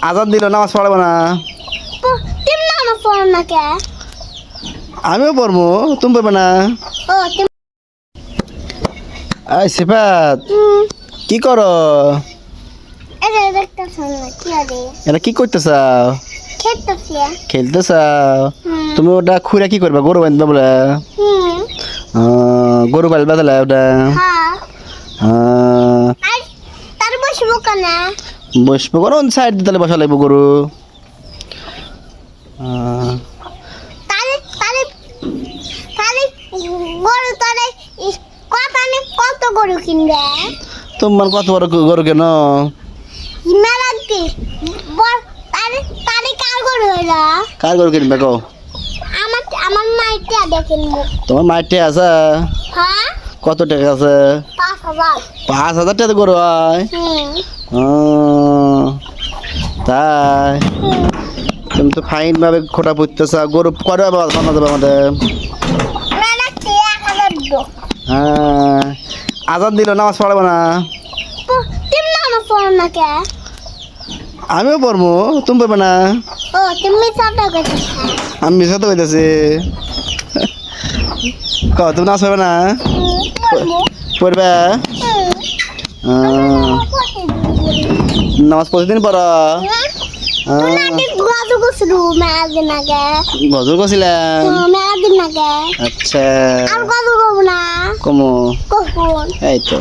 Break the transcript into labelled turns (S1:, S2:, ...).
S1: আজান দিল নামাজ পড়াবো না?
S2: তুমি নামাজ পড়ো না কে?
S1: আমিও পড়বো, তুমি পড়বে না?
S2: ও তুমি
S1: এই সিফাত কি করো?
S2: এটা দেখতে শুনো কি আরে
S1: এটা কি করতেছাও?
S2: খেতেছি।
S1: খেলতেছাও? তুমি ওটা খুঁড়া কি করবা? গরু বাঁধবা বলে?
S2: হুম
S1: গরু বাঁধবা তাহলে ওটা?
S2: হ্যাঁ
S1: আহ,
S2: আর তার বসবো কেন?
S1: বসবো করো সাইড দিয়ে তাহলে বসা লাগবো গরু। আহ,
S2: তাহলে তাহলে তাহলে গরু তাহলে কত গরু কিনবে?
S1: তোমার কত বড় গরু কেন?
S2: মেলা কি তাহলে তাহলে কার গরু হইলো?
S1: কার গরু কিনবে কো?
S2: আমার মাইটা দেখেন মুখ।
S1: তোমার মাঠে আছে?
S2: হ্যাঁ
S1: কত টাকা আছে?
S2: 5,000।
S1: 5,000 টাকা গরু হয়? তাই তুমি তো ফাইন ভাবে খোটা পড়তেছ। গরু করে বানা যাবে আমাদের।
S2: মেলা কি 1,000 দো?
S1: হ্যাঁ আজান দিল নামাজ পড়াবো না?
S2: তুমি নামাজ পড়ো না কে?
S1: আমিও পড়বো, তুমি পড়বে না?
S2: ও তুমি চাটা করতে।
S1: আমি মিশা তো হইতেছি। তুমি নামাজ পড়বে না?
S2: পড়বো।
S1: পড়বে? নামাজ প্রতিদিন পড়ো?
S2: গজু গছলু মেলা দিন আগে।
S1: গজল করছিলাম?
S2: মেলা দিন আগে।
S1: আচ্ছা
S2: আর গজু করবো না?
S1: কমো
S2: কখন?
S1: এই তো